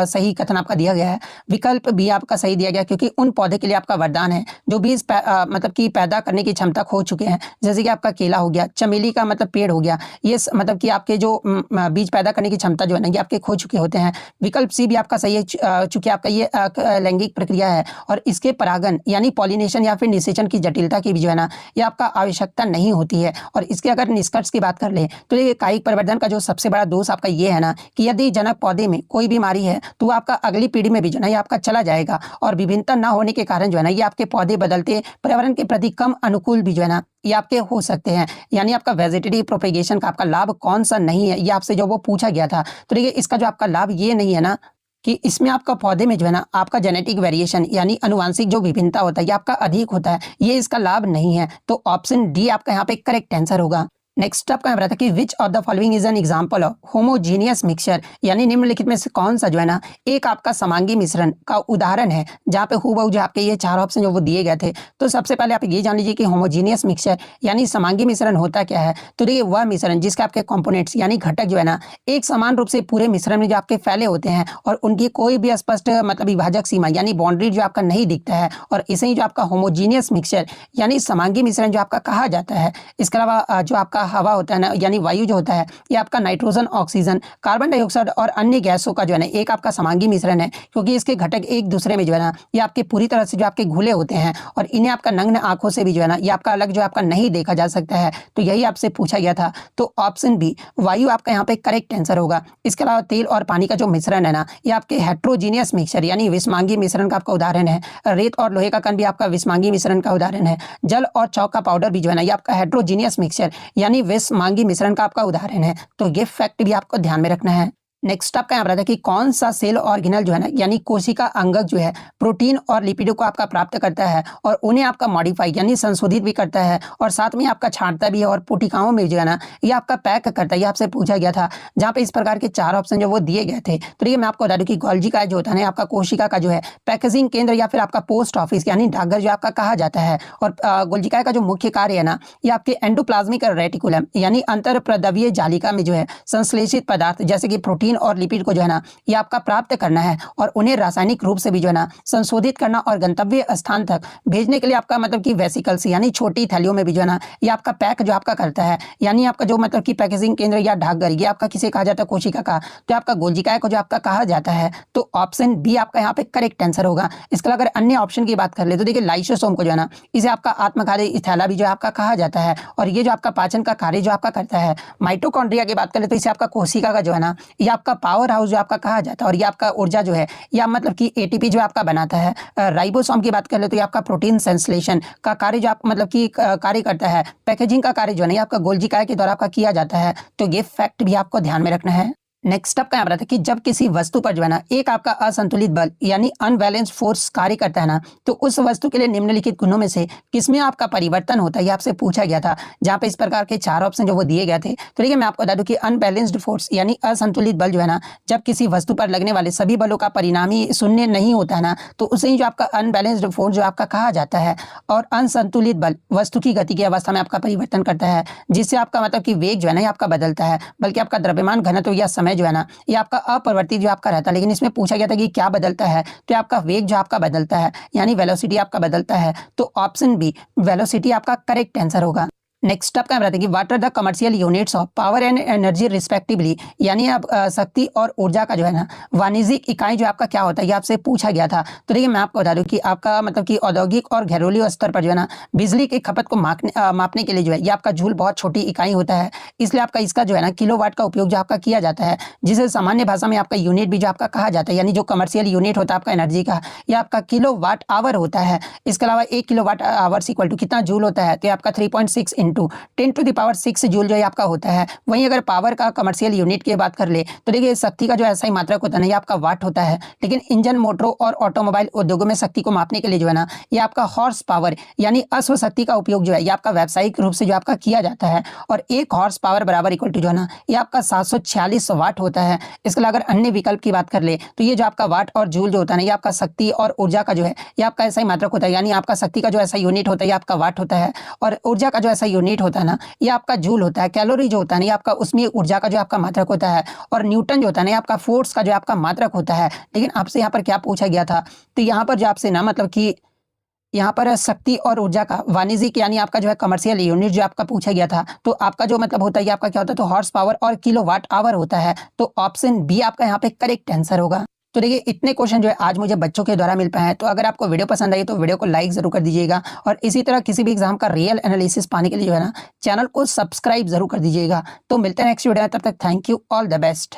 सही कथन आपका दिया गया है। विकल्प बी आपका सही दिया गया, क्योंकि उन पौधे के लिए आपका वरदान है जो बीज मतलब कि पैदा करने की क्षमता खो चुके हैं, जैसे कि आपका केला हो गया, चमेली का मतलब पेड़ हो गया, ये मतलब कि आपके जो बीज पैदा करने की क्षमता जो है ना ये आपके खो चुके होते हैं। विकल्प सी भी आपका सही है, चूंकि आपका ये लैंगिक प्रक्रिया है और इसके परागण यानी पॉलिनेशन या फिर निषेचन की जटिलता की भी जो है ना ये आपका आवश्यकता नहीं होती है। और इसके अगर निष्कर्ष की बात कर ले तो ये कायिक प्रवर्धन का जो सबसे बड़ा दोष आपका ये है ना कि यदि जनक पौधे में कोई बीमारी है तो वो आपका अगली पीढ़ी में भी जो है ना ये आपका चला जाएगा, और विभिन्नता ना होने के कारण जो है ना ये आपके पौधे बदलते पर्यावरण के प्रति कम अनुकूल भी जो है ना ये आपके हो सकते हैं। यानी आपका वेजिटेटिव प्रोपेगेशन का आपका लाभ कौन सा नहीं है, ये आपसे जो वो पूछा गया था। तो देखिए इसका जो आपका लाभ ये नहीं है ना कि इसमें आपका पौधे में जो है ना आपका जेनेटिक वेरिएशन यानी अनुवांशिक जो विभिन्नता होता है ये आपका अधिक होता है, ये इसका लाभ नहीं है। तो ऑप्शन डी आपका यहाँ पे करेक्ट आंसर होगा। नेक्स्ट आपका यहाँ था कि which of the following is an example of homogeneous mixture, यानी निम्नलिखित में से कौन सा जो है ना एक आपका समांगी मिश्रण का उदाहरण है, जहाँ पे हूबहू जो आपके ये 4 ऑप्शन जो वो दिए गए थे। तो सबसे पहले आप ये जान लीजिए कि होमोजीनियस मिक्सचर यानी समांगी मिश्रण होता क्या है। तो देखिए वह मिश्रण जिसके आपके कॉम्पोनेंट्स यानी घटक जो है ना एक समान रूप से पूरे मिश्रण में जो आपके फैले होते हैं और उनकी कोई भी स्पष्ट मतलब विभाजक सीमा यानी बाउंड्री जो आपका नहीं दिखता है, और इसे ही जो आपका होमोजीनियस मिक्सचर यानी समांगी मिश्रण जो आपका कहा जाता है। इसके अलावा जो आपका आपका हवा होता है ना, यानी वायु जो होता है, ये आपका नाइट्रोजन, ऑक्सीजन, कार्बन डाइऑक्साइड और अन्य गैसों का जो है ना एक आपका समांगी मिश्रण है, क्योंकि इसके घटक एक दूसरे में जो है ना ये आपके पूरी तरह से जो आपके घुले होते हैं और इन्हें आपका नग्न आंखों से भी जो है ना ये आपका अलग जो आपका नहीं देखा जा सकता है। तो यही आपसे पूछा गया था। तो ऑप्शन बी वायु आपका यहाँ पे करेक्ट आंसर होगा। इसके अलावा तेल और पानी का जो मिश्रण है ना ये आपके हेट्रोजीनियस मिक्सचर यानी विषमांगी मिश्रण का आपका उदाहरण है। रेत और लोहे का कण भी आपका विषमांगी मिश्रण का उदाहरण है। जल और चौक का पाउडर भी जो है ना ये आपका हेट्रोजीनियस मिक्सचर यानी विषमांगी मिश्रण का आपका उदाहरण है। तो ये फैक्ट भी आपको ध्यान में रखना है। नेक्स्ट आपका यहाँ पर है कि कौन सा सेल ऑर्गेनल जो है ना यानी कोशिका अंगक जो है प्रोटीन और लिपिडों को आपका प्राप्त करता है और उन्हें आपका मॉडिफाई यानी संशोधित भी करता है और साथ में आपका छांटता भी है और कोशिकाओं में जो है ना ये आपका पैक करता है। ये आपसे पूछा गया था, जहाँ पे इस प्रकार के 4 ऑप्शन जो वो दिए गए थे। तो ये मैं आपको बता दूं कि गोल्जी का जो होता है ना आपका कोशिका का जो है पैकेजिंग केंद्र या फिर आपका पोस्ट ऑफिस यानी डाकघर जो आपका कहा जाता है। और गोल्जिका का जो मुख्य कार्य है ना ये आपके एंडोप्लाज्मिक रेटिकुलम यानी अंतर प्रद्रव्य जालिका में जो है संश्लेषित पदार्थ जैसे कि प्रोटीन और लिपिड को जो है ना ये आपका प्राप्त करना है और उन्हें रासायनिक रूप से भी जो है ना संशोधित करना और गंतव्य स्थान तक भेजने के लिए आपका मतलब कि वेसिकल्स यानी छोटी थैलियों में भी जो है ना ये आपका पैक जो आपका करता है। यानी आपका जो मतलब कि पैकेजिंग केंद्र या डाकघर ये आपका किसे कहा जाता है, कोशिका का, तो आपका गोल्जिका को जो आपका कहा जाता है। तो ऑप्शन बी आपका यहाँ पे करेक्ट आंसर होगा। इसके अलावा अगर अन्य ऑप्शन की बात कर ले तो देखिए लाइसोसोम को जो है ना इसे आपका आत्मकार्य थैला भी जो आपका कहा जाता है और ये जो आपका पाचन का कार्य जो आपका करता है। माइटोकॉन्ड्रिया की बात करें तो इसे आपका कोशिका का जो है ना ये आपका पावर हाउस जो आपका कहा जाता है और ये आपका ऊर्जा जो है या मतलब कि एटीपी जो आपका बनाता है। राइबोसोम की बात कर ले तो ये आपका प्रोटीन संश्लेषण का कार्य जो आप मतलब कि कार्य करता है। पैकेजिंग का कार्य जो है ना ये आपका गोल्जिका के द्वारा आपका किया जाता है। तो ये फैक्ट भी आपको ध्यान में रखना है। नेक्स्ट आपका यहाँ पर आता है कि जब किसी वस्तु पर जो है ना एक आपका असंतुलित बल यानी अनबैलेंस फोर्स कार्य करता है ना तो उस वस्तु के लिए निम्नलिखित गुणों में से किसमें आपका परिवर्तन होता है, ये आपसे पूछा गया था। जहाँ पे इस प्रकार के 4 ऑप्शन जो वो दिए गए थे। तो देखिए मैं आपको बता दूं कि अनबैलेंस्ड फोर्स यानी असंतुलित बल जो है ना जब किसी वस्तु पर लगने वाले सभी बलों का परिणामी शून्य नहीं होता है ना तो उसे ही जो आपका अनबैलेंस्ड फोर्स जो आपका कहा जाता है। और असंतुलित बल वस्तु की गति की अवस्था में आपका परिवर्तन करता है, जिससे आपका मतलब कि वेग जो है ना ये आपका बदलता है, बल्कि आपका द्रव्यमान घनत्व या समय जो है ना ये आपका अपरिवर्तित जो आपका रहता है। लेकिन इसमें पूछा गया था कि क्या बदलता है, तो आपका वेग जो आपका बदलता है यानी वेलोसिटी आपका बदलता है। तो ऑप्शन बी वेलोसिटी आपका करेक्ट आंसर होगा। नेक्स्ट आपका बताते हैं कि what are the commercial units of power and energy respectively, यानी आप शक्ति और ऊर्जा का जो है ना वाणिज्यिक इकाई जो आपका क्या होता है ये आपसे पूछा गया था। तो देखिए मैं आपको बता दूं कि आपका मतलब कि औद्योगिक और घरेलू स्तर पर जो है ना बिजली की खपत को मापने के लिए जो है ये आपका जूल बहुत छोटी इकाई होता है, इसलिए आपका इसका जो है ना किलोवाट का उपयोग जो आपका किया जाता है, जिसे सामान्य भाषा में आपका यूनिट भी जो आपका कहा जाता है। यानी जो कमर्शियल यूनिट होता है आपका एनर्जी का ये आपका किलोवाट आवर होता है। इसके अलावा 1 किलोवाट आवर इक्वल टू कितना जूल होता है, तो आपका 3.6 इंटू 10⁻⁶ जूल जो आपका होता है। वहीं अगर पावर का कमर्शियल यूनिट की बात कर ले तो देखिए शक्ति का जो ऐसा ही मात्रक होता है ना ये आपका वाट होता है। लेकिन इंजन, मोटरों और ऑटोमोबाइल उद्योगों में शक्ति को मापने के लिए जो है ना ये आपका हॉर्स पावर यानी अश्व शक्ति का उपयोग जो है ये आपका व्यावसायिक रूप से जो आपका किया जाता है। और 1 हॉर्स पावर बराबर इक्वल टू जो है ना ये आपका 746 वाट होता है। इसके अलावा अगर अन्य विकल्प की बात कर ले तो ये जो आपका वाट और जूल जो होता है ना ये आपका शक्ति और ऊर्जा का जो है ये आपका ऐसा ही मात्रक होता है। यानी आपका शक्ति का जो ऐसा यूनिट होता है ये आपका वाट होता है और ऊर्जा का जो ऐसा यूनिट होता है ना ये आपका जूल होता है। कैलोरी जो होता है ना ये आपका उसमें ऊर्जा का जो आपका मात्रक होता है और न्यूटन जो होता है ना ये आपका फोर्स का जो आपका मात्रक होता है। लेकिन आपसे यहाँ पर क्या पूछा गया था, तो यहाँ पर जो आपसे ना मतलब कि यहाँ पर शक्ति और ऊर्जा का वाणिज्यिक यानी आपका जो है कमर्शियल यूनिट जो आपका पूछा गया था, तो आपका जो मतलब होता है आपका क्या होता है, तो हॉर्स पावर और किलोवाट आवर होता है। तो ऑप्शन बी आपका यहाँ पे करेक्ट आंसर होगा। तो देखिए इतने क्वेश्चन जो है आज मुझे बच्चों के द्वारा मिल पाए हैं। तो अगर आपको वीडियो पसंद आई तो वीडियो को लाइक जरूर कर दीजिएगा और इसी तरह किसी भी एग्जाम का रियल एनालिसिस पाने के लिए जो है ना चैनल को सब्सक्राइब जरूर कर दीजिएगा। तो मिलते हैं नेक्स्ट वीडियो में, तब तक thank you, all the best.